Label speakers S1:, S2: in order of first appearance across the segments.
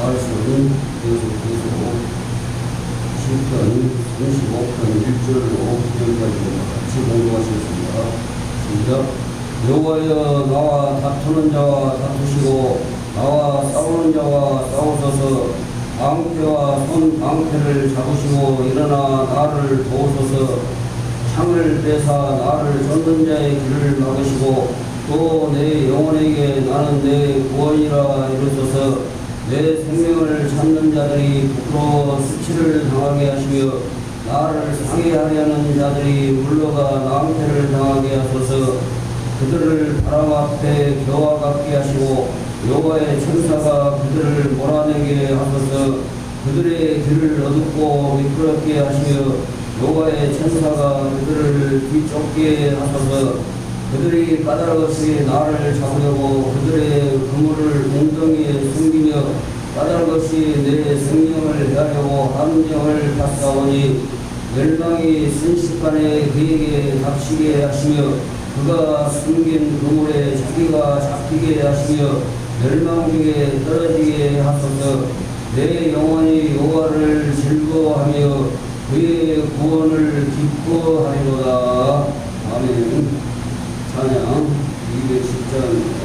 S1: 말씀은 계속해서 시편 35편 1절로 여기까지 같이 공부하시겠습니다. 시작. 여호와여 나와 다투는 자와 다투시고 나와 싸우는 자와 싸우소서. 방패와 손 방패를 잡으시고 일어나 나를 도우소서. 창을 빼사 나를 쫓는 자의 길을 막으시고 또 내 영혼에게 나는 내 구원이라 이르소서. 내 생명을 찾는 자들이 부끄러워 수치를 당하게 하시며 나를 상해하려는 자들이 물러가 낭패를 당하게 하소서. 그들을 바람 앞에 겨와 같게 하시고 여호와의 천사가 그들을 몰아내게 하소서. 그들의 길을 어둡고 미끄럽게 하시며 여호와의 천사가 그들을 뒤쫓게 하소서. 그들이 까닭없이 나를 잡으려고 그들의 그물을 웅덩이에 숨기며 까닭없이 내 생명을 해하려고 함정을 팠사오니 멸망이 순식간에 그에게 닥치게 하시며 그가 숨긴 그물에 자기가 잡히게 하시며 멸망 중에 떨어지게 하소서. 내 영혼이 여호와를 즐거워하며 그의 구원을 기뻐하리로다. 아멘. 찬양 210장입니다.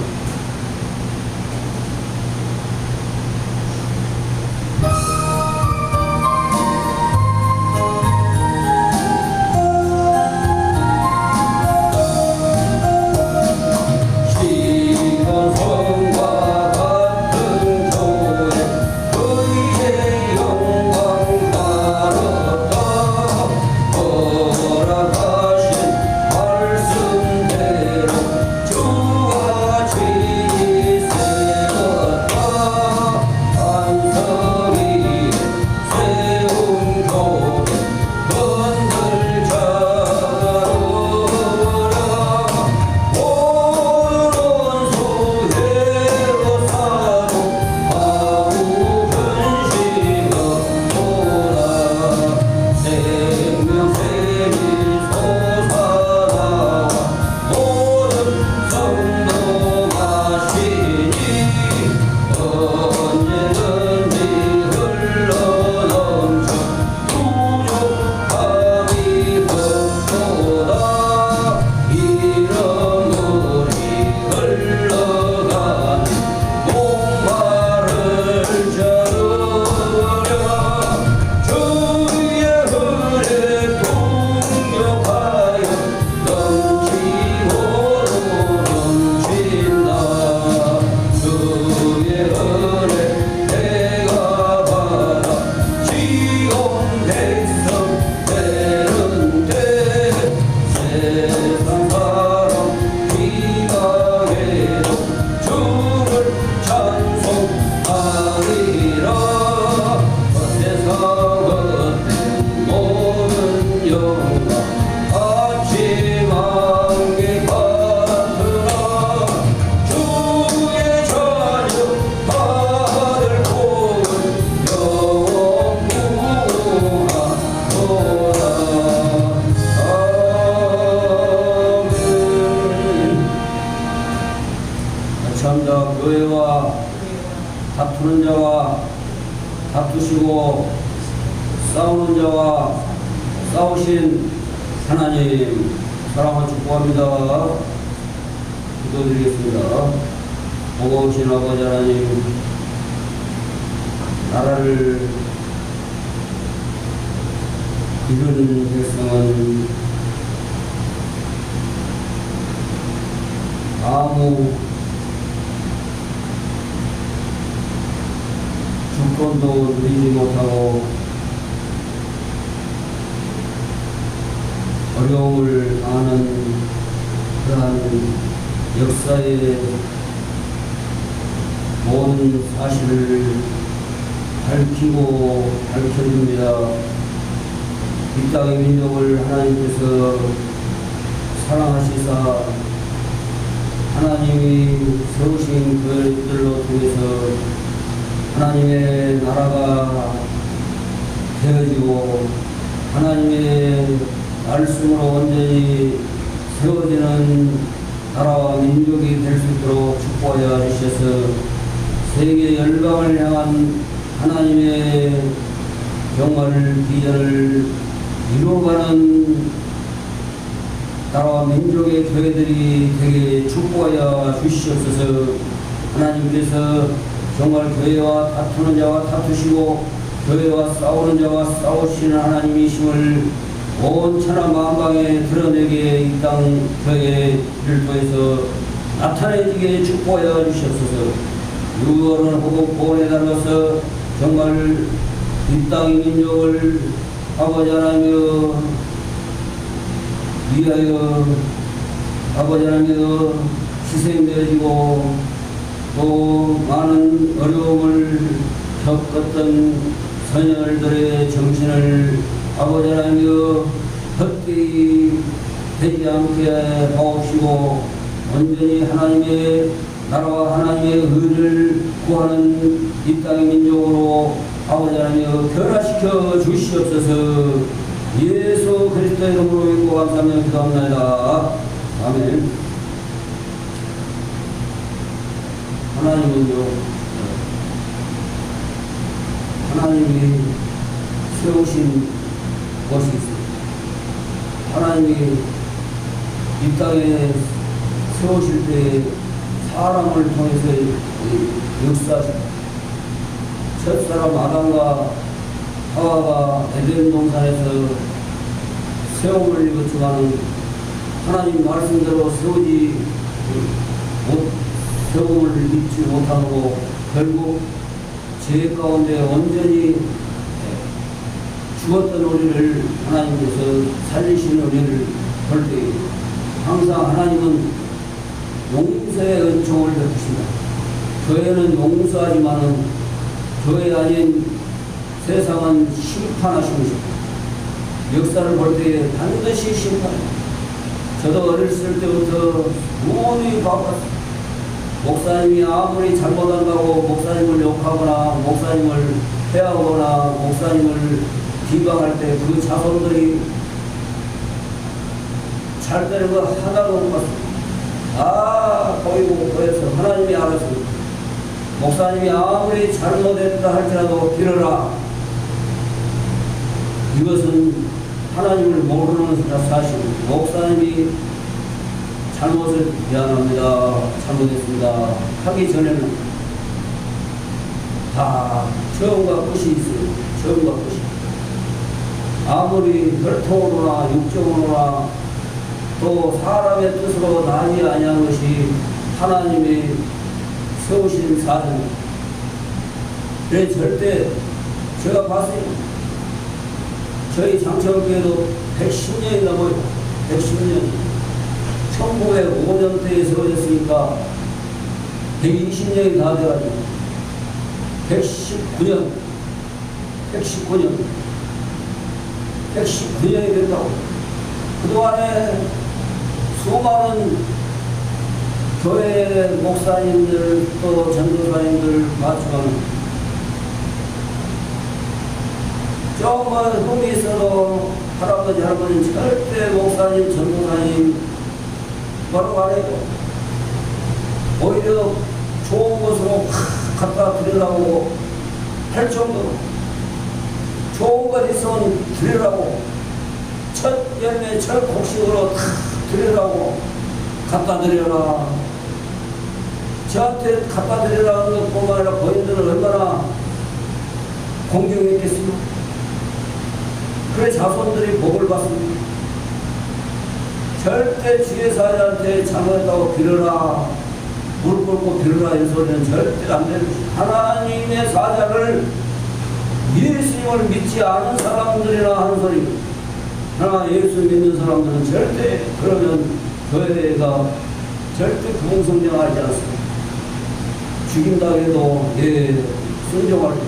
S1: 교회와 다투는 자와 다투시고 싸우는 자와 싸우신 하나님 사랑을 축복합니다. 기도드리겠습니다. 보고오신 아버지 하나님, 나라를 이루는 백성은 아무 주권도 누리지 못하고 어려움을 당하는 그러한 역사의 모든 사실을 밝히고 밝혀줍니다. 이 땅의 민족을 하나님께서 사랑하시사 하나님이 세우신 그들로 통해서 하나님의 나라가 되어지고 하나님의 말씀으로 온전히 세워지는 나라와 민족이 될 수 있도록 축복하여 주셔서 세계 열방을 향한 하나님의 경화를 비전을 이루어가는 나라와 민족의 교회들이 되게 축복하여 주시옵소서. 하나님께서 정말 교회와 다투는 자와 다투시고 교회와 싸우는 자와 싸우시는 하나님이심을 온 천하 만방에 드러내게 이 땅 교회를 통해서 나타내지게 축복하여 주시옵소서. 유월은 호국 보원에 달아서 정말 이 땅의 민족을 아버지 하나님여 위하여 아버지 하나님여 희생되어지고 또 많은 어려움을 겪었던 선열들의 정신을 아버지 하나님여 헛되이 되지 않게 하옵시고 온전히 하나님의 나라와 하나님의 의를 구하는 이 땅의 민족으로 아버지 하나님여 변화시켜 주시옵소서. 예수 그리스도의 이름으로 믿고 감사하며 기도합니다. 아멘. 하나님은요, 하나님이 세우신 것이 있습니다. 하나님이 이 땅에 세우실 때 사람을 통해서 역사하십니다. 첫사람 아담과 하와가 에덴 동산에서 세움을 입었지만 하나님 말씀대로 세움을 입지 못하고 결국 죄 가운데 온전히 죽었던 우리를 하나님께서 살리시는 우리를 볼 때 항상 하나님은 용서의 은총을 베푸신다. 교회는 용서하지만은 교회 아닌 세상은 심판하시고 싶다. 역사를 볼 때 반드시 심판합니다. 저도 어렸을 때부터 무언히 바빴습니다. 목사님이 아무리 잘못한다고 목사님을 욕하거나 목사님을 해하거나 목사님을 비방할 때 그 자손들이 잘 되는 거 하나도 못 봤습니다. 보이고 보여서 하나님이 알았습니다. 목사님이 아무리 잘못했다 할지라도 빌어라. 이것은 하나님을 모르는 사실입니다. 목사님이 잘못을 미안합니다. 잘못했습니다. 하기 전에는 다 처음과 끝이 있어요. 처음과 끝이. 아무리 혈통으로나 육정으로나 또 사람의 뜻으로 나지 아니한 것이 하나님이 세우신 사정입니다. 그래 절대 제가 봤어요. 저희 장천교회도 110년이 넘어요. 110년. 1905년대에 세워졌으니까 120년이 다 돼가지고 119년이 된다고. 그동안에 수많은 교회 목사님들 또 전도사님들 맞추면 조금만 흠이 있어도 할아버지 할머니는 절대 목사님 전도사님 뭐라고 안 해요. 오히려 좋은 곳으로 갖다 드리려고 할 정도로 좋은 것 있으면 드리라고 첫 열매 첫 곡식으로 다 드리라고 갖다 드려라. 저한테 갖다 드리라는 것뿐만 아니라 본인들은 얼마나 공경했겠습니까? 그래 자손들이 복을 받습니다. 절대 주의 사자한테 잘못했다고 빌어라, 무릎 꿇고 빌어라 이 소리는 절대 안 되는 것입니다. 하나님의 사자를 예수님을 믿지 않은 사람들이나 하는 소리. 그러나 예수 믿는 사람들은 절대 그러면 교회가 절대 부흥성장하지 않습니다. 죽인다고 해도 순종할 때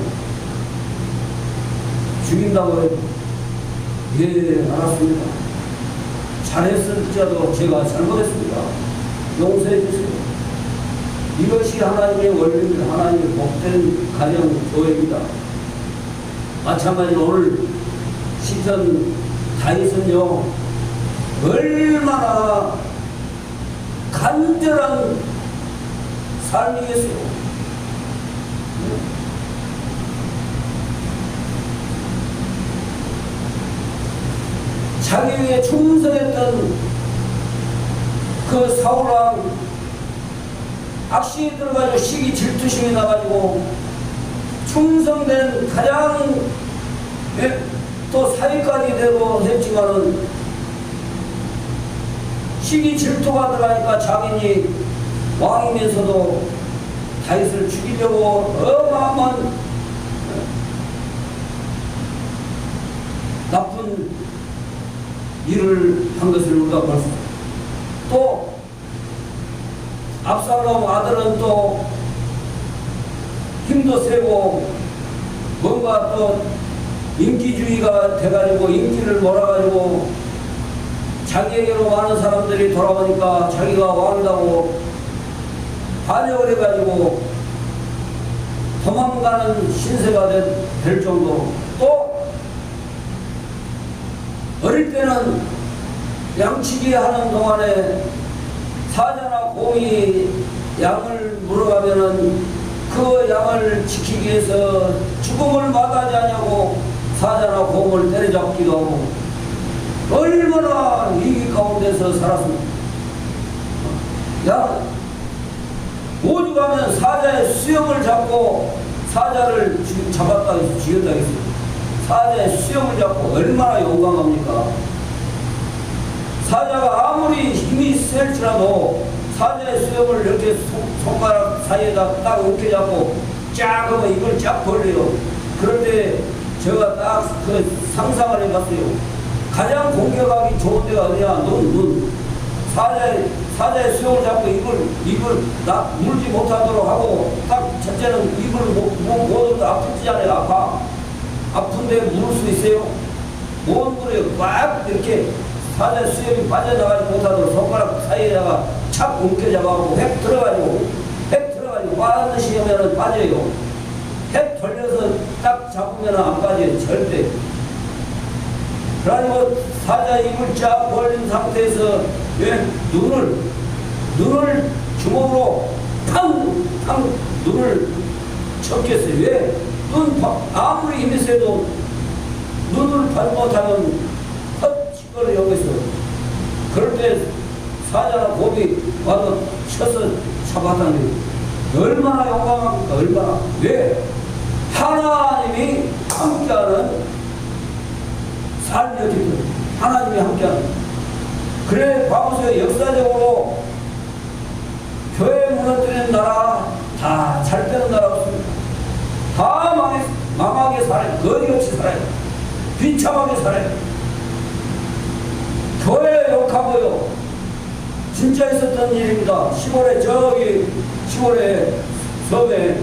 S1: 죽인다고 해도 알았습니다. 잘했을지라도 제가 잘못했습니다. 용서해 주세요. 이것이 하나님의 원리입니다. 하나님의 복된 가정 교회입니다. 마찬가지로 오늘 시편 다윗은요 얼마나 간절한 삶이겠어요. 자기 위에 충성했던 그 사울왕 악신이 들어가지고 시기 질투심이 나가지고 충성된 가장 또 사위까지 되고 했지만은 시기 질투가 들어가니까 자기니 왕이면서도 다윗을 죽이려고 어마어마한 나쁜 일을 한 것을 우리가 볼 수 있습니다. 또 압살롬 아들은 또 힘도 세고 뭔가 또 인기주의가 돼가지고 인기를 몰아가지고 자기에게로 많은 사람들이 돌아오니까 자기가 왕이라고 반역을 해가지고 도망가는 신세가 될 정도. 또 어릴 때는 양치기 하는 동안에 사자나 곰이 양을 물어가면은 그 양을 지키기 위해서 죽음을 마다하지 않냐고 사자나 곰을 때려잡기도 하고 얼마나 위기 가운데서 살았습니다. 양 오죽하면 사자의 수염을 잡고 사자를 잡았다 해서 죽였다 했어요. 사자의 수염을 잡고 얼마나 용감합니까? 사자가 아무리 힘이 셀지라도 사자의 수염을 이렇게 손가락 사이에다 딱 움켜잡고 쫙 하면 이걸 쫙 벌려요. 그럴 때 제가 딱 그 상상을 해봤어요. 가장 공격하기 좋은 데가 어디냐? 눈. 사자의 수염을 잡고 입을 물지 못하도록 하고 딱 첫째는 입을 못 아프지 않아요. 아픈데 물을 수 있어요? 못 물어요. 꽉 이렇게 사자 수염이 빠져나가지 못하도록 손가락 사이에다가 착 움켜잡아갖고 획 들어가지고 빠듯이 하면은 빠져요. 획 돌려서 딱 잡으면 안 빠져요. 절대. 그래가지고 사자 입을 쫙 벌린 상태에서 왜 눈을 주먹으로 탕 눈을 쳤겠어요. 왜? 아무리 힘이 세도 눈을 발 못하면 헛치거리 하고 있어. 그럴 때 사자나 곰이 와서 쳐서 잡았다는 게 얼마나 용감합니까? 얼마나. 왜? 하나님이 함께하는 삶이었기 하나님이 함께하는. 그래 과거에 역사적으로 교회 무너뜨리는 나라 다 잘 되는 나라 없습니다. 다 망하게 살아요. 거리없이 살아요. 비참하게 살아요. 교회 욕하고요. 진짜 있었던 일입니다. 시골에 시골에 섬에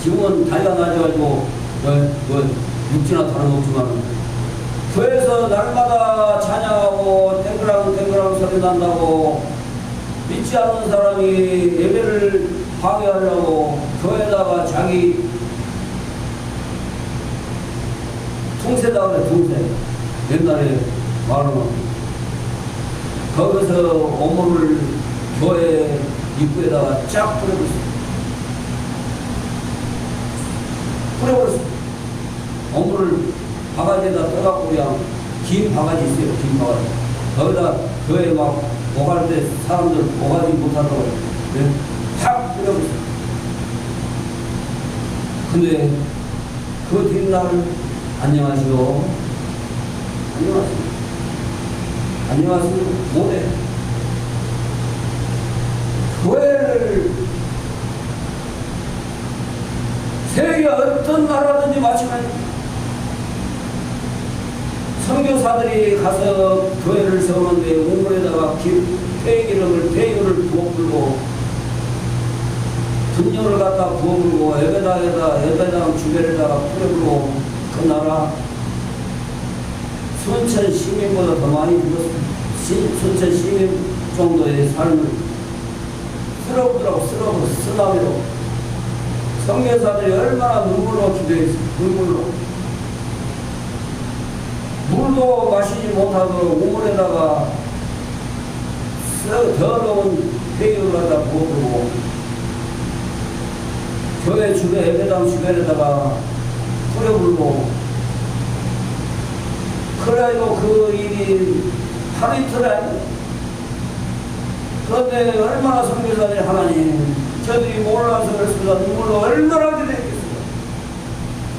S1: 지금은 다리가 낮아가지고 육지나 다름없지만 교회에서 날마다 찬양하고 땡그랑 소리 난다고 믿지 않는 사람이 예배를 방해하려고 교회에다가 자기 퉁세다 그래. 퉁세 옛날에 말하면 거기서 오물을 교회 입구에다가 쫙 뿌려버렸어. 오물을 바가지에다 떠갖고 그냥 긴 바가지 있어요. 긴 바가지. 거기다 교회 막 오갈 때 사람들 오가지 못하도록 확 뿌려버렸어. 근데 그 뒷날 안녕하시오. 안녕하세요. 뭐래? 교회를 세계 어떤 나라든지 마찬가지입니다. 선교사들이 가서 교회를 세우는데 우물에다가 폐기름을 부어불고 분뇨를 갖다 부어불고 예배당 주변에다가 뿌려불고 그 나라 순천 시민보다 더 많이 죽었습니다. 순천 시민 정도의 삶을 쓰러지더라고 쓰나미로. 선교사들이 얼마나 눈물로 기도했어요. 눈물로. 물도 마시지 못하도록 우물에다가 더러운 폐기를 갖다 부어주고 교회 주변 예배당 주변에다가 뿌려불고 그래도 그 일이 하루 이틀 아니에요. 그런데 얼마나 선교사들이 하나님, 저들이 몰라서 그렇습니다. 눈물로 얼마나 기대했겠어요.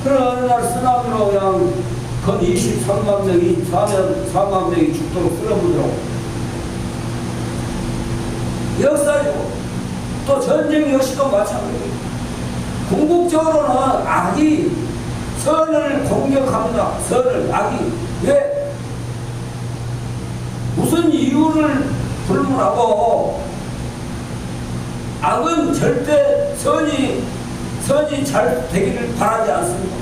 S1: 그런 어느 날 쓰나미로 그냥 건 23만 명이, 4만 명이 죽도록 쓸어보더라고. 역사죠. 또 전쟁 역시도 마찬가지예요. 궁극적으로는 악이 선을 공격합니다. 선을, 악이. 왜? 무슨 이유를 불문하고, 악은 절대 선이 잘 되기를 바라지 않습니다.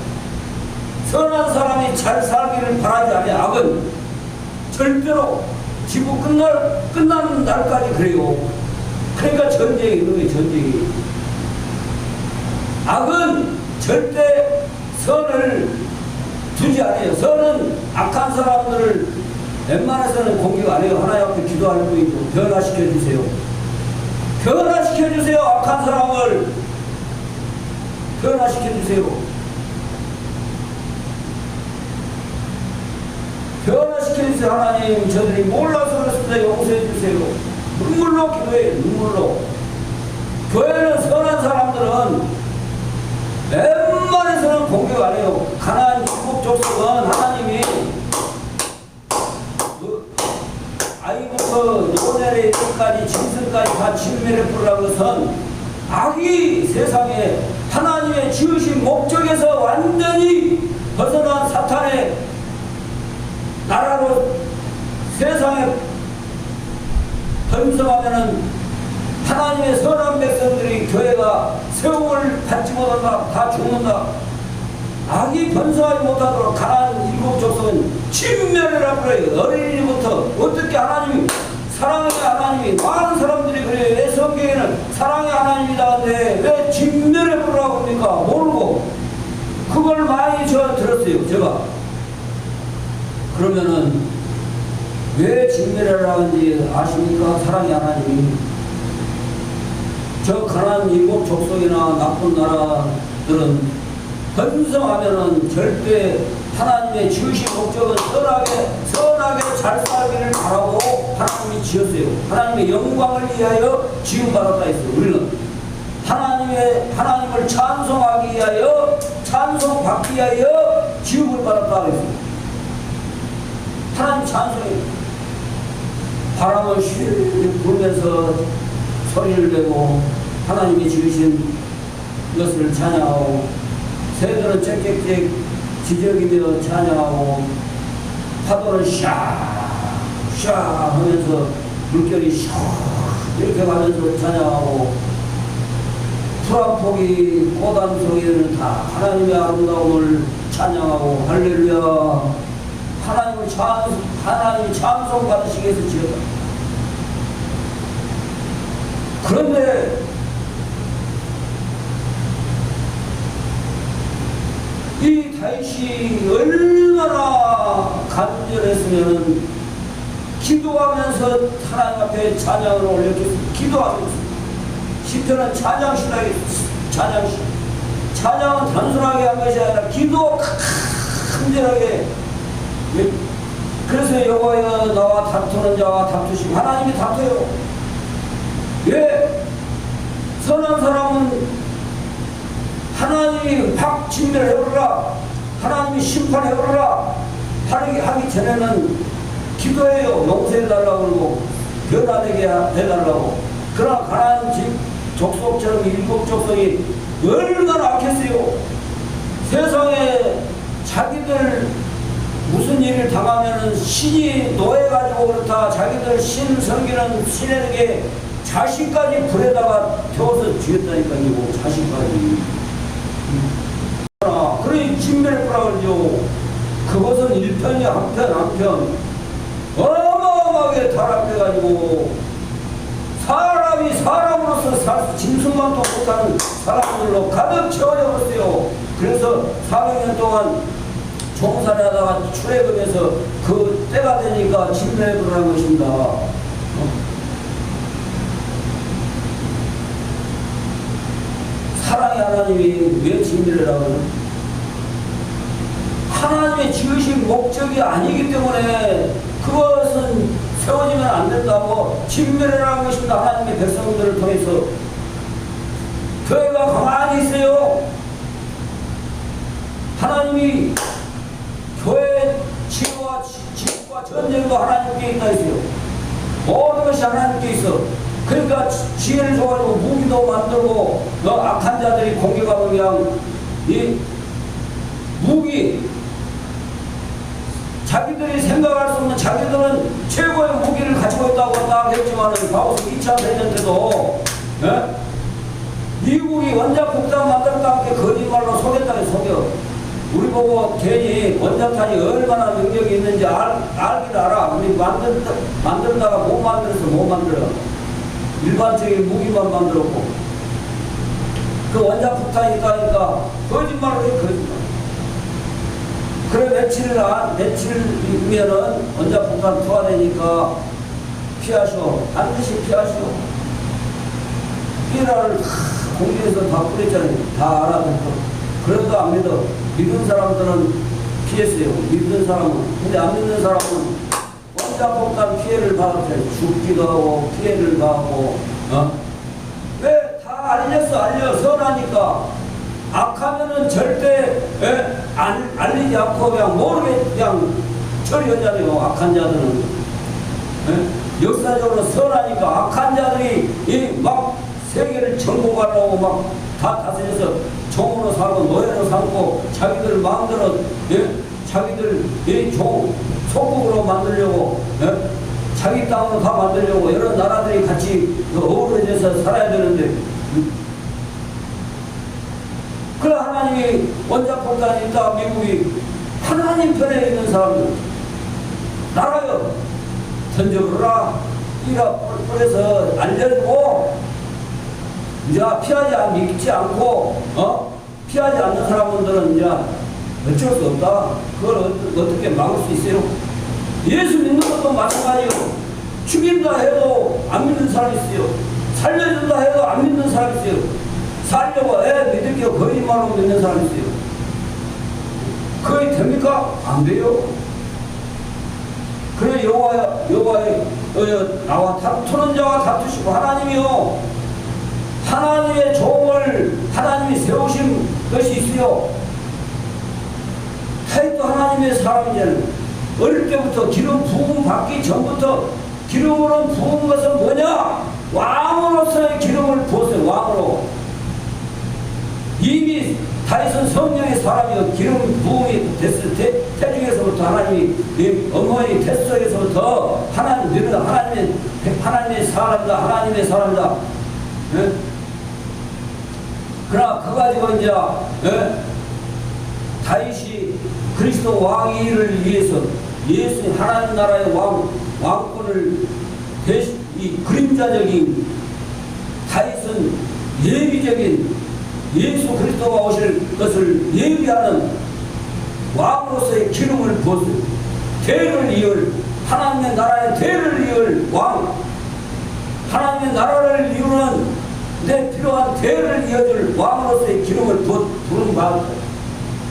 S1: 선한 사람이 잘 살기를 바라지 않아요. 악은 절대로 지구 끝나는 날까지 그래요. 그러니까 전쟁이 있는 거예요. 전쟁이. 악은 절대 선을 두지 않아요. 선은 악한 사람들을 웬만해서는 공격 안 해요. 하나님 앞에 기도하는 분이고 변화시켜주세요. 변화시켜주세요. 악한 사람을 변화시켜주세요. 변화시켜주세요. 하나님, 저들이 몰라서 그렇습니다. 용서해주세요. 눈물로 기도해요. 눈물로. 교회는 선한 사람들은 웬만해서는 공격 안 해요. 가나안 일곱 족속은 하나님이 아이부터 요넬의 끝까지 짐승까지 다 진멸해 부르라는 것은 악이 세상에 하나님의 지으신 목적에서 완전히 벗어난 사탄의 나라로 세상에 번성하면은 하나님의 선한 백성들이 교회가 세움을 받지 못한다. 다 죽는다. 악이 번성하지 못하도록 가나안 일곱 족속은 진멸이라고 그래요. 어린이부터 어떻게 하나님이 사랑의 하나님이 많은 사람들이 그래요. 왜 성경에는 사랑의 하나님이다 하는데 왜 진멸해 보라고 합니까? 모르고 그걸 많이 저 들었어요. 제가. 그러면은 왜 진멸하라고 하는지 아십니까? 사랑의 하나님이 저 가나안 일곱 족속이나 나쁜 나라들은 번성하면은 절대 하나님의 지으신 목적은 선하게 잘 살기를 바라고 하나님이 지었어요. 하나님의 영광을 위하여 지음받았다 했어요. 우리는 하나님을 찬송하기 위하여 찬송받기 위하여 지음을 받았다 했어요. 하나님 찬송이 바람을 쉴 불면서 소리를 내고 하나님이 지으신 것을 찬양하고 새들은 짹짹짹 지저귀며 찬양하고 파도는 샤 하면서 물결이 샤 이렇게 가면서 찬양하고 풀 한 폭이 꽃한 송이는 다 하나님의 아름다움을 찬양하고 할렐루야. 하나님이 찬송 받으시기 위해서 지었다. 그런데 이 다윗이 얼마나 간절했으면 기도하면서 하나님 앞에 찬양을 올렸겠습니다. 기도하면서. 시편은 찬양시라기 찬양시. 찬양은 단순하게 한 것이 아니라 기도 간절하게. 그래서 여호와여 나와 다투는 자와 다투시고 하나님이 다투요. 왜? 선한 사람은 하나님이 확 진멸해버려라. 하나님이 심판해버려라. 하기 전에는 기도해요. 용서해달라고 그러고 변화되게 해달라고. 그러나 가나안 족속처럼 일곱 족속이 얼마나 악했어요. 세상에 자기들 무슨 일을 당하면은 신이 노해가지고 그렇다. 자기들 신 섬기는 신에게 자신까지 불에다가 태워서 죽였다니까요. 자신까지. 그러니 진멸해보라 그러죠. 그것은 일편이 한편 어마어마하게 타락해가지고 사람이 사람으로서 살 짐승만도 못하는 사람들로 가득 채워버렸어요. 그래서 400년 동안 종살이 하다가 출애굽해서 그 때가 되니까 진멸해보라는 것입니다. 사랑의 하나님이 왜 진멸을 하거든? 하나님의 하나님의 지으신 목적이 아니기 때문에 그것은 세워지면 안 된다고 진멸해라는 것입니다. 하나님의 백성들을 통해서. 교회가 가만히 있어요. 하나님이 교회 치유와 지식과 전쟁도 하나님께 있다 했어요. 모든 것이 하나님께 있어. 그러니까 지혜를 줘가지고 무기도 만들고 악한 자들이 공격하고 그냥 이 무기 자기들이 생각할 수 없는 자기들은 최고의 무기를 가지고 있다고 생각했지만은 바오스 2차 대전 때도 미국이 원자폭탄 만들었다는 게 거짓말로 속였다고 속여. 우리 보고 괜히 원자탄이 얼마나 능력이 있는지 알긴 알아. 우리 만들다가 못 만들어서 못 만들어. 일반적인 무기만 만들었고. 그 원자폭탄이 있다니까 거짓말로 해, 거짓말. 그래, 며칠이면은 원자폭탄 투하되니까 피하시오. 반드시 피하시오. 피라를 공중에서 다 뿌렸잖아요. 다 알아듣고. 그래도 안 믿어. 믿는 사람들은 피했어요. 믿는 사람은. 근데 안 믿는 사람은 원자폭탄 피해를 받았어요. 죽기도 하고 피해를 받고. 왜? 다 알려. 선하니까. 악하면은 절대 알리지 않고 그냥 모르게 그냥 처리하잖아요. 악한 자들은. 역사적으로 선하니까 악한 자들이 막 세계를 정복하려고 막 다 다스려서 종으로 살고 노예로 살고 자기들 마음대로 자기들 소국으로 만들려고 자기 땅으로 다 만들려고 여러 나라들이 같이 어우러져서 살아야 되는데 그래 하나님이 원자폭탄이 있다 미국이 하나님 편에 있는 사람들 나라여 던져버려라 이라 그래서 알려주고 이제 믿지 않고 피하지 않는 사람들은 이제 어쩔 수 없다. 그걸 어떻게 막을 수 있어요? 예수 믿는 것도 마찬가지요. 죽인다 해도 안 믿는 사람이 있어요. 살려준다 해도 안 믿는 사람이 있어요. 살려고 믿을게요. 거짓말로 믿는 사람이 있어요. 그게 됩니까? 안 돼요. 그래 여호와의 나와 다투는 자와 다투시고 하나님이요. 하나님의 종을 하나님이 세우신 것이 있어요. 타이도 하나님의 사람이잖아요. 어릴 때부터 기름 부음 받기 전부터 기름으로 부은 것은 뭐냐? 왕으로서의 기름을 부었어요. 왕으로. 이미 다윗은 성령의 사람이요. 기름 부음이 됐을 때 태중에서부터 하나님이 어머니 태속에서부터 하나님의 사람이다. 그러나 그거 가지고 이제 다윗이 그리스도 왕위를 위해서 예수님 하나님 나라의 왕권을 이 그림자적인 다윗은 예비적인 예수 그리스도가 오실 것을 예비하는 왕으로서의 기름을 부었어요. 대를 이을 하나님의 나라의 대를 이을 왕 하나님의 나라를 이루는 내 필요한 대를 이어줄 왕으로서의 기름을 부름 받았다.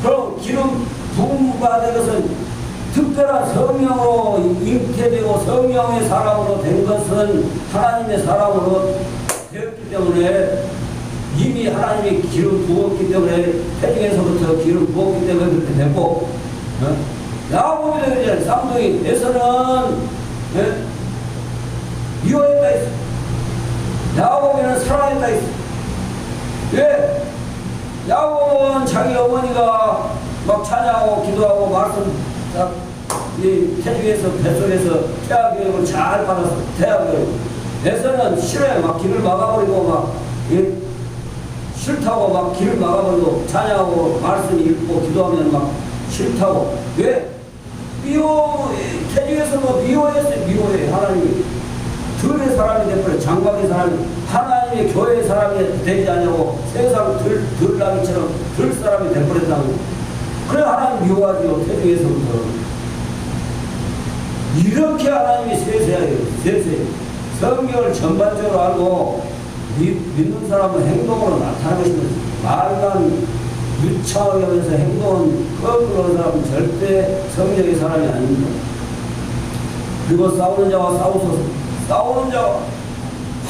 S1: 그럼 기름 부름 받은 것은 특별한 성령으로 잉태되고 성령의 사람으로 된 것은 하나님의 사람으로 되었기 때문에 이미 하나님이 기름 부었기 때문에 태중에서부터 기름 부었기 때문에 그렇게 됐고 야곱이 되잖아요. 쌍둥이에서는 미워했다 했어. 야곱이는 사랑했다 했어. 왜? 야곱은 자기 어머니가 막 찬양하고 기도하고 말씀 이 태중에서 뱃속에서 태아교육을 잘 받았어. 태아교육. 에서는 싫어요. 막 길을 막아버리고 막 싫다고 막 길을 막아버리고 찬양하고 말씀 읽고 기도하면 막 싫다고. 왜? 태중에서도 미워했어요. 미워해. 하나님이. 들의 사람이 되버려. 장막의 사람이 하나님의 교회의 사람이 되지 않냐고 세상 들나기처럼 들 사람이 되버렸다고. 그래 하나님 미워하지요. 태중에서부터. 이렇게 하나님이 세세해요. 세세. 성경을 전반적으로 알고 믿는 사람은 행동으로 나타나는 것입니다. 말만 비참하게 하면서 행동은 거꾸로 하는 사람은 절대 성령의 사람이 아닙니다. 그리고 싸우는 자와 싸우소서. 싸우는 자와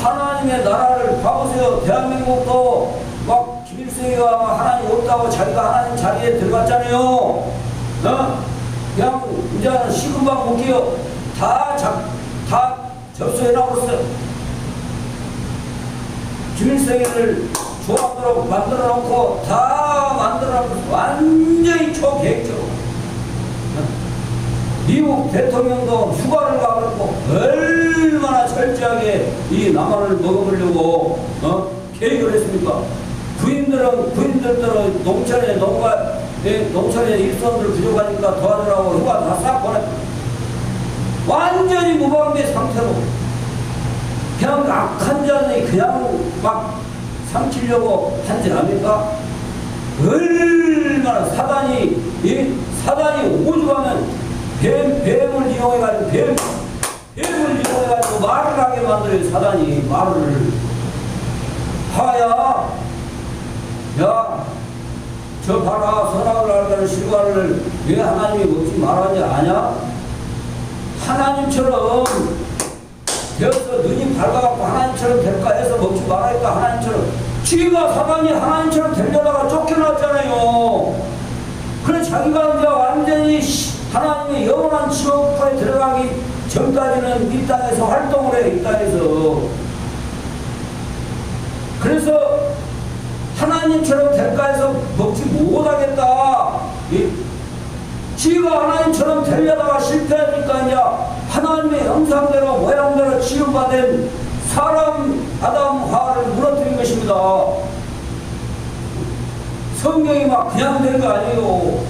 S1: 하나님의 나라를 봐보세요. 대한민국도 막 김일성이가 하나님 없다고 자기가 하나님 자리에 들어갔잖아요. 그냥 이제 시금방 못게요. 다 접수해놔버렸어요. 김일성이를 조합으로 만들어놓고 다 만들어놓고 완전히 초계획적으로. 미국 대통령도 휴가를 가버렸고 얼마나 철저하게 이 남한을 먹어보려고 계획을 했습니까? 부인들은 농촌에 일손들 부족하니까 도와주라고 휴가 다 싹 보냈고 완전히 무방비 상태로 그냥 악한 자들이 그냥 막 삼키려고 한짓 합니까? 얼마나 사단이 오죽하면 뱀을 이용해가지고 뱀을 이용해가지고 말을 하게 만들어요. 사단이 말을 하야 야 저 봐라 선악을 알다는 실과를 왜 하나님이 먹지 말았냐 아냐? 하나님처럼 되어서 눈이 밝아갖고 하나님처럼 될까 해서 먹지 말아야겠다. 하나님처럼 지가 사단이 하나님처럼 되려다가 쫓겨났잖아요. 그래 자기가 이제 완전히 하나님의 영원한 지옥불에 들어가기 전까지는 이 땅에서 활동을 해. 이 땅에서 그래서 하나님처럼 될까 해서 먹지 못하겠다. 지가 하나님처럼 되려다가 실패하니까 이제 하나님의 형상대로 모양대로 지음받은 사람 아담 하와를 무너뜨린 것입니다. 성경이 막 그냥 된 거 아니에요.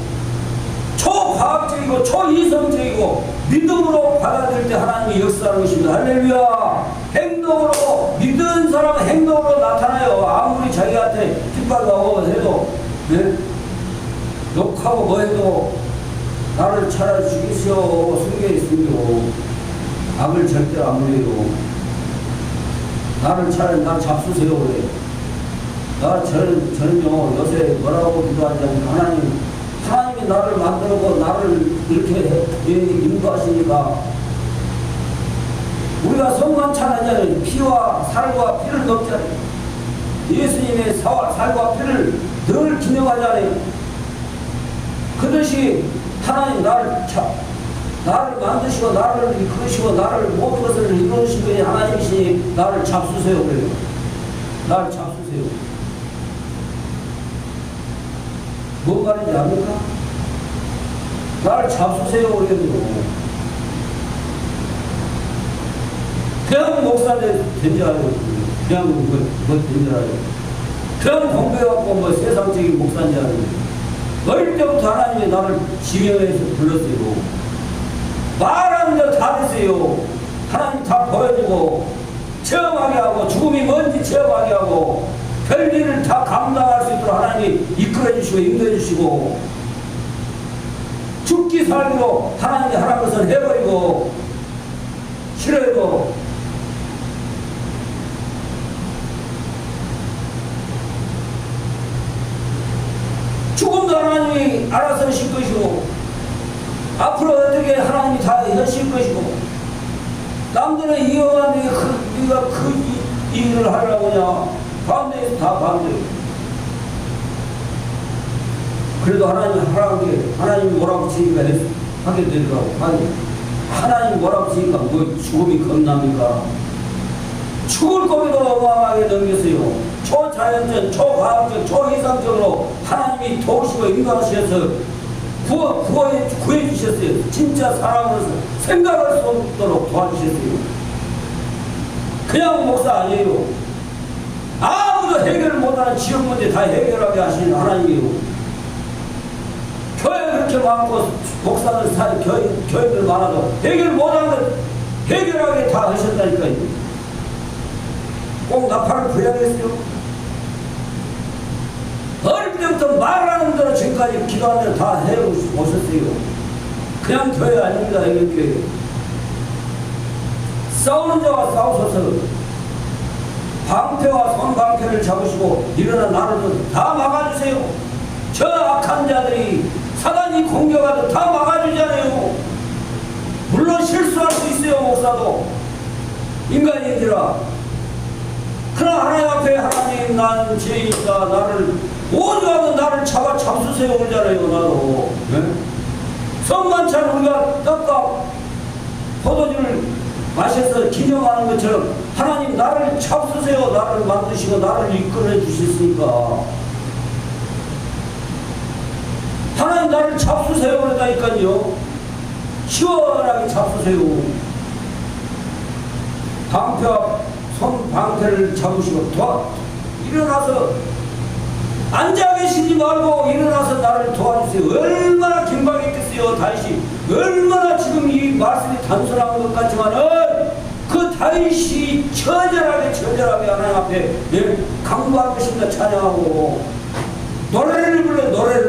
S1: 초과학적이고 초이성적이고 믿음으로 받아들일 때 하나님이 역사하는 것입니다. 할렐루야. 행동으로 믿은 사람은 행동으로 나타나요. 아무리 자기한테 핍박하고 해도 욕하고 뭐 해도 나를 차라리 죽이시오 숨겨 있으며 악을 절대 안 물려요. 나를 차라리 날 잡수세요 그래. 저는요 요새 뭐라고 기도하냐면 하나님이 나를 만들고 나를 이렇게 인도하시니까 우리가 성만찬 하잖아요. 피와 살과 피를 넣잖아요. 예수님의 살과 피를 늘 기념하잖아요. 그것이 하나님 나를 만드시고 나를 이끄시고 나를 모든 것을 이루시는 분이 하나님이시니 나를 잡수세요 그래요. 나를 잡수세요. 뭔 말인지 압니까? 나를 잡수세요 그래요. 그냥 목사들 된 줄 알아요. 그냥 된 줄 알아요. 그냥 공부해갖고 뭐 세상적인 목사인 줄 알아요. 어릴 때부터 하나님이 나를 지명해서 불렀어요. 말하는 대로 다 됐어요. 하나님 다 보여주고 체험하게 하고 죽음이 뭔지 체험하게 하고 별일을 다 감당할 수 있도록 하나님이 이끌어주시고 인도해주시고 죽기 살기로 하나님이 하라는 것을 해버리고 싫어해도 죽음도 하나님이 알아서 하실 것이고 앞으로 어떻게 하나님이 다 하실 것이고 남들은 이어가 네가 그 일을 하려고 하냐 반대해서 다 반대해. 그래도 하나님이 하라는 게 하나님이 뭐라고 치니까 하게 되더라고. 하나님이 뭐라고 치니까 뭐 죽음이 겁납니까? 죽을 거기도 어마어마하게 넘겼어요. 초자연적, 초과학적, 초이상적으로 하나님이 도우시고 인도하셔서 구해 주셨어요. 진짜 사람으로서 생각할 수 없도록 도와주셨어요. 그냥 목사 아니에요. 아무도 해결을 못하는 지역 문제 다 해결하게 하시는 하나님이에요. 교회 그렇게 많고 목사들 교회들 많아도 해결 못하는 걸 해결하게 다 하셨다니까요. 꼭 나팔을 불어야 되겠어요. 어릴 때부터 말하는 대로 지금까지 기도하는 대로 다 해오셨어요. 그냥 교회 아닙니다. 해결교회. 싸우는 자와 싸우소서. 방패와 손방패를 잡으시고 일어나 나를 다 막아주세요. 저 악한 자들이 사단이 공격하도 다 막아주잖아요. 물론 실수할 수 있어요. 목사도 인간인지라. 그러나 하나님 앞에 하나님 나는 죄인이다, 나를 오죽하면 나를 잡수세요 그러잖아요. 나도 네? 성만찬 우리가 떡과 포도주를 마셔서 기념하는 것처럼 하나님 나를 잡수세요. 나를 만드시고 나를 이끌어 주셨으니까 하나님 나를 잡수세요 그러다니까요. 시원하게 잡수세요. 방패 앞 손 방패를 잡으시고 일어나서 앉아 계시지 말고 일어나서 나를 도와주세요. 얼마나 긴박이 있겠어요. 다윗이 얼마나 지금 이 말씀이 단순한 것 같지만은 그 다윗이 처절하게 하나님 앞에 강구할 것입니다. 찬양하고 노래를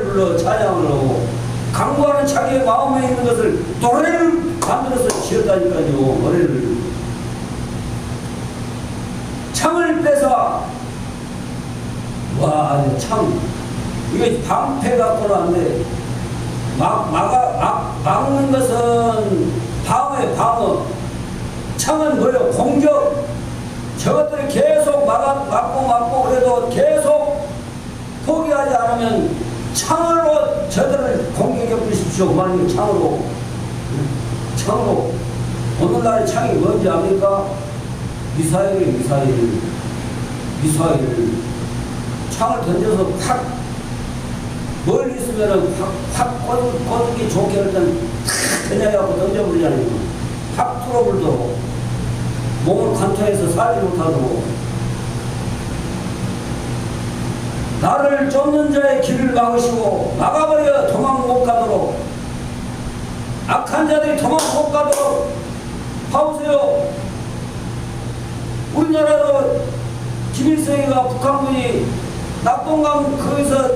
S1: 불러 찬양을 하고 강구하는 자기의 마음에 있는 것을 노래를 만들어서 지었다니까요. 노래를 창을 빼서 와, 참 이게 방패 갖고는 안 돼. 막는 것은 방어. 창은 뭐예요? 공격. 저것들이 계속 막고 그래도 계속 포기하지 않으면 창으로 저들을 공격해 보십시오. 그만이면 창으로. 오늘날의 창이 뭔지 압니까? 미사일. 창을 던져서 팍 멀리 있으면은 확 꺼두기 좋게 할 때는 탁 그냥 해갖고 던져버리잖아요. 확 뚫어버리도록 몸을 관통해서 살지 못하도록 나를 쫓는 자의 길을 막으시고 막아버려 도망 못 가도록 악한 자들이 도망 못 가도록 봐보세요. 우리나라도 김일성이가 북한군이 낙동강 거기서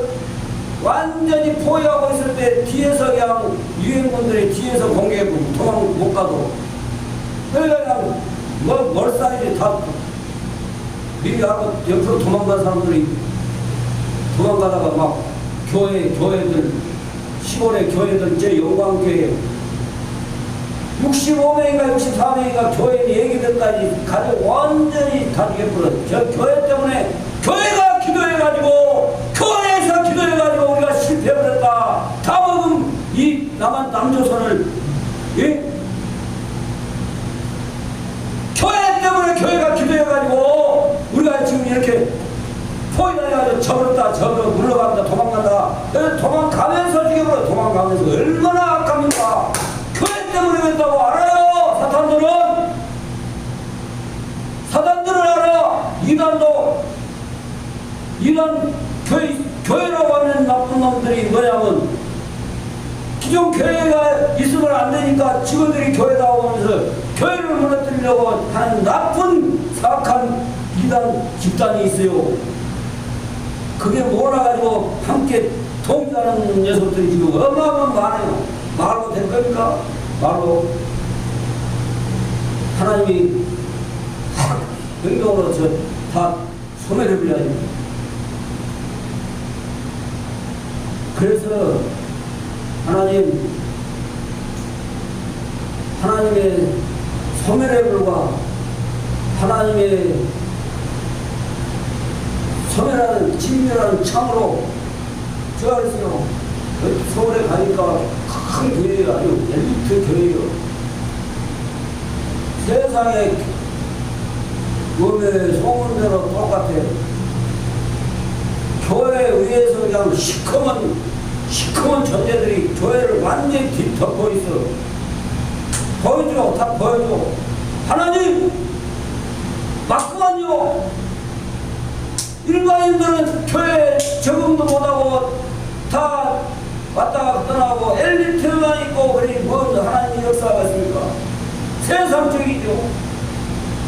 S1: 완전히 포위하고 있을 때 뒤에서 그냥 유엔군들이 뒤에서 공격해보고 도망 못 가도 그냥 멀싸이지 다 미리 하고 옆으로 도망간 사람들이 도망가다가 막 교회들 시골의 교회들 제 영광교회 65명인가 64명인가 교회 얘기들까지 가지고 완전히 다 죽여버려. 저 교회 때문에 교회가 기도해가지고 교회에서 기도해가지고 우리가 실패해버렸다. 다 먹은 이 남조선을 예? 교회 때문에 교회가 기도해가지고 우리가 지금 이렇게 포위당해가지고 접어 물러간다 도망간다. 도망가면서 죽여버려. 도망가면서 얼마나 악합니까? 교회 때문에 그랬다고 알아요. 사단들은 알아. 이단 교회라고 하는 나쁜 놈들이 뭐냐면 기존 교회가 있으면 안 되니까 직원들이 교회다 오면서 교회를 무너뜨리려고 하는 나쁜 사악한 이단 집단이 있어요. 그게 몰아가지고 함께 동조하는 녀석들이 지금 어마어마한 많아요. 말로 될 겁니까? 말로 하나님이 행동으로 다 소멸해버려야지. 그래서 하나님의 소멸해버리고 하나님의 소멸하는 진멸하는 창으로 제가 그랬어요. 서울에 가니까 큰 교회예요. 아주 엘리트 교회예요. 세상에 몸에 소문대로 똑같아. 교회 위에서 그냥 시커먼 존재들이 교회를 완전히 뒤덮고 있어. 보여줘. 다 보여줘. 하나님 맞구만요. 일반인들은 교회 적응도 못하고 다 왔다가 떠나고 엘리트만 있고 그러니 뭔 하나님의 역사가 있습니까? 세상적이죠.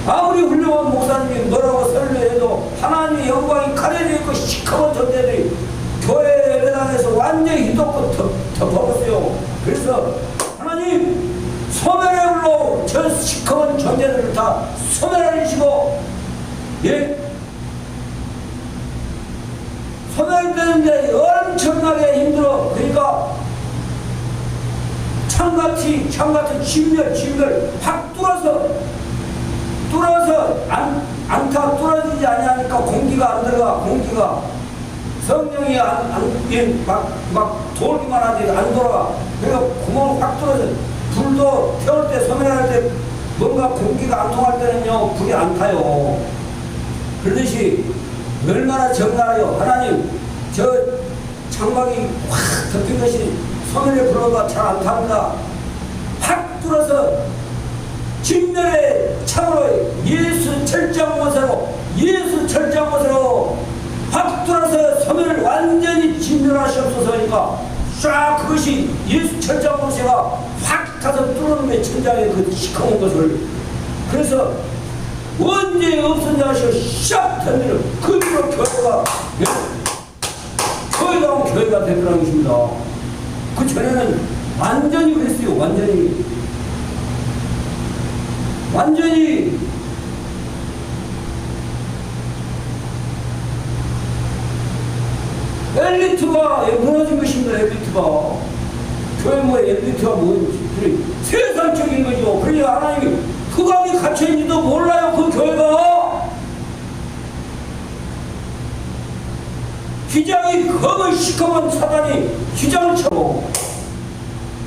S1: 아무리 훌륭한 목사님이 뭐라고 설교해도 하나님의 영광이 가려져 있고 시커먼 존재들이 교회 회당에서 완전히 덮고 덮어버렸어요. 그래서 하나님 소멸의 불로 저 시커먼 존재들을 다 소멸하시고 예? 소멸되는데 엄청나게 힘들어. 창같이 진멸 확 뚫어서 안타 뚫어지지 아니하니까 공기가 안 들어가. 공기가 성령이 막 돌기만 하지 안 돌아가. 그러니까 구멍을 확 뚫어서 불도 태울 때 소멸할 때 뭔가 공기가 안 통할 때는요 불이 안 타요. 그러듯이 얼마나 정나요. 하나님 저 창밖이 확 덮인 것이 소멸에 불어가 잘 안 탑니다. 확 뚫어서 진멸의 창으로 예수 철장못으로 확 뚫어서 소멸을 완전히 진멸하시옵소서니까 쫙 그것이 예수 철장못에가 확 가서 뚫는 게 천장에 그 시커먼 것을. 그래서 언제 없은 자시고 샥 던지는 그대로 교회가 되더라는 것입니다. 그 전에는 완전히 그랬어요. 완전히 엘리트가 무너진 것입니다. 엘리트가 교회 엘리트가 뭔지 세상적인 거죠. 그러니까 하나님이 흑암이 갇혀있는지도 몰라요. 그 교회가 휘장이 검은 시커먼 사단이 휘장을 쳐고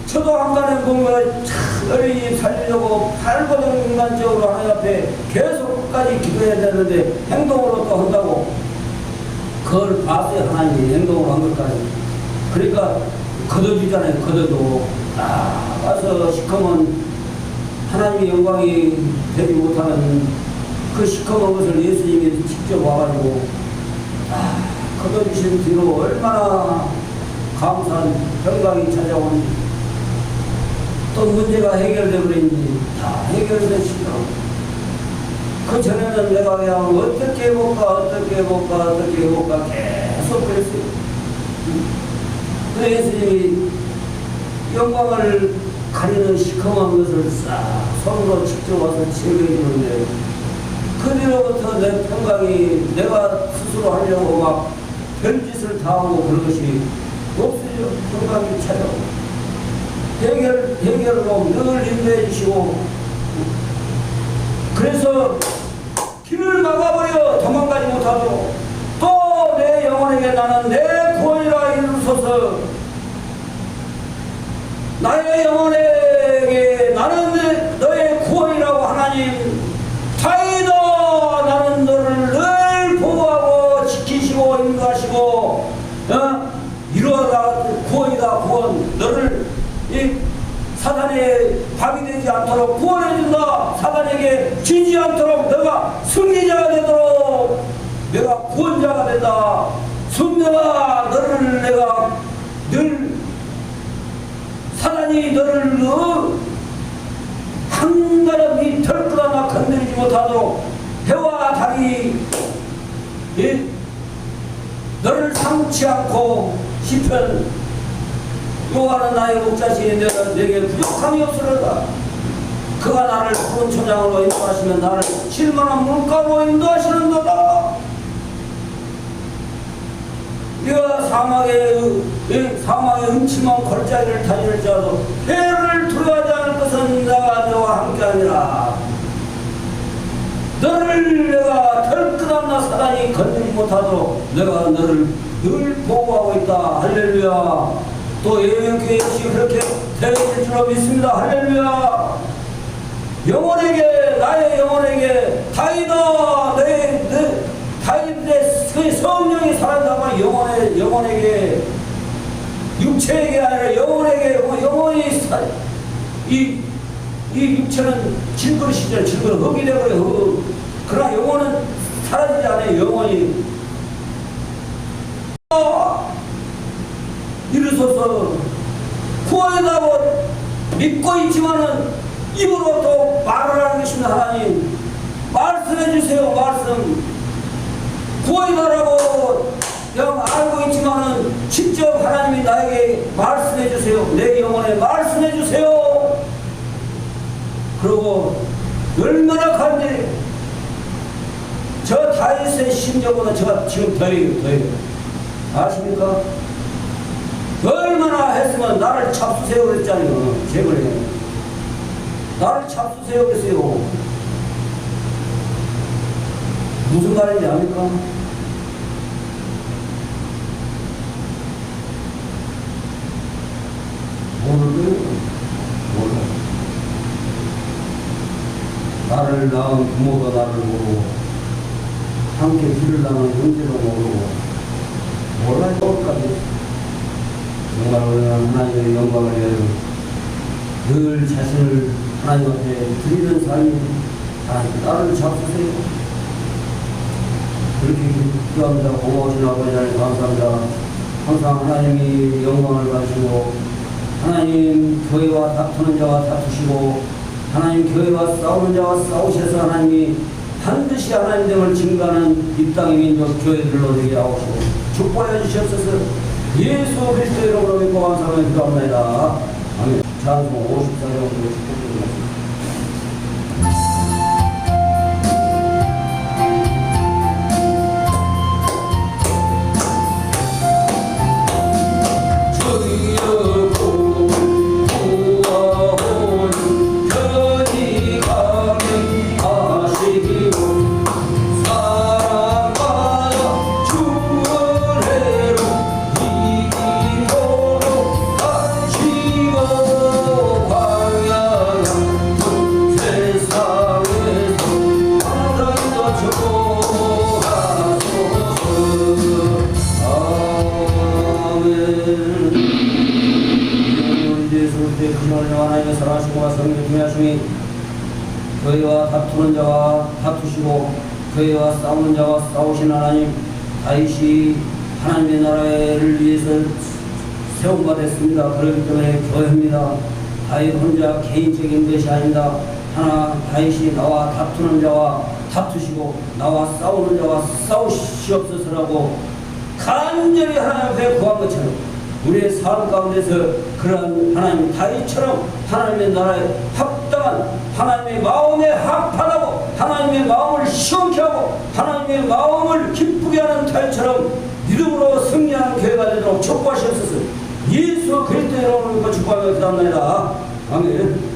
S1: 저도 한간에 보면 참 어린이 살리려고 팔거든 인간적으로 하나님 앞에 계속 끝까지 기도해야 되는데 행동으로 또 한다고 그걸 봤어요. 하나님이 행동으로 한 것까지. 그러니까 걷어주잖아요. 걷어도 와서 시커먼 하나님의 영광이 되지 못하는 그 시커먼 것을 예수님이 직접 와가지고 걷어주신 뒤로 얼마나 감사한 평강이 찾아온 또 문제가 해결되어 버린지 다 해결됐습니다. 그 전에는 내가 그냥 어떻게 해볼까 계속 그랬어요. 그 예수님이 영광을 가리는 시커먼 것을 싹 손으로 직접 와서 제거해주는데 그 뒤로부터 내 평강이 내가 스스로 하려고 막 별짓을 다 하고 그런 것이 없어요. 평강이 찾아오고 해결로 늘 인도해 주시고 그래서 길을 막아버려 도망가지 못하도록 또 내 영혼에게 나는 내 구원이라 이루소서. 나의 영혼에게 나는 너의 구원이라고 하나님 다이다. 나는 너를 늘 보호하고 지키시고 인도하시고 이루어가 구원이다. 구원 너를 이 사단의 밥이 되지 않도록 구원해준다. 사단에게 지지 않도록 너가 승리자가 되도록 내가 구원자가 된다. 성령아 너를 내가 늘 사단이 너를 한 걸음 이 털끝 하나 건드리지 못하도록 해와 달이 너를 삼지 않고 시편 요하는 나의 목자신이 내게 부족함이 없으리라. 그가 나를 푸른 초장으로 인도하시면 나를 실만한 물가로 인도하시는도다. 네가 사막의 음침한 골짜기를 다닐지라도 해를 두려워하지 않을 것은 내가 너와 함께하니라. 너를 내가 털끝없나 사단이 건드리지 못하도록 내가 너를 늘 보호하고 있다. 할렐루야. 또 예언교회 역시 그렇게 되어질 줄로 믿습니다. 할렐루야. 영혼에게 나의 영혼에게 다이다. 내 성령이 살아있다고 영혼에게 육체에게 아니라 영혼에게 이 육체는 질그릇이잖아요. 질그릇 흙이 되버려. 그러나 영혼은 사라지지 않아요. 영혼이 이르소서. 구원이라고 믿고 있지만은 입으로 또 말을 하는 것입니다. 하나님 말씀해 주세요. 말씀. 구원이라고 알고 있지만은 직접 하나님이 나에게 말씀해 주세요. 내 영혼에 말씀해 주세요. 그리고 얼마나 간절히 저 다윗의 심정보다 제가 지금 더해요. 아십니까? 얼마나 얼마나 했으면 나를 잡수세요 그랬잖아요. 제번에 나를 잡수세요 그랬어요. 무슨 말인지 압니까? 모르고요. 몰라. 나를 낳은 부모도 나를 모르고 함께 길을 나눈 형제도 모르고 몰라요. 까지 정말 우리는 하나님의 영광을 위하여 늘 자신을 하나님한테 드리는 삶이 하나님 나를 잡수세요. 그렇게 기도합니다. 고마우신 아버지 하나님 감사합니다. 항상 하나님이 영광을 받으시고 하나님 교회와 다투는 자와 다투시고 하나님 교회와 싸우는 자와 싸우셔서 하나님이 반드시 하나님 됨을 증거하는 이 땅의 민족 교회들로 되게 하옵시고 축복해 주시옵소서. 예수 그리스도 이름으로 믿고 감사하며 기도합니다. 아멘. 찬송 54장으로 축복드립니다. 하나님의 사랑하시고 성령의 통하심이 교회와 다투는 자와 다투시고 교회와 싸우는 자와 싸우신 하나님 다윗이 하나님의 나라를 위해서 세운 바 됐습니다. 그렇기 때문에 교회입니다. 다윗 혼자 개인적인 것이 아닙니다. 하나 다윗이 나와 다투는 자와 다투시고 나와 싸우는 자와 싸우시옵소서라고 간절히 하나님 앞에 구한 것처럼 우리의 삶 가운데서 그러한 하나님 다윗처럼 하나님의 나라에 합당한 하나님의 마음에 합하고 하나님의 마음을 시원케 하고 하나님의 마음을 기쁘게 하는 다윗처럼 믿음으로 승리하는 교회가 되도록 축복하시옵소서. 예수 그리스도의 이름으로 축복하며 기도합니다. 아멘.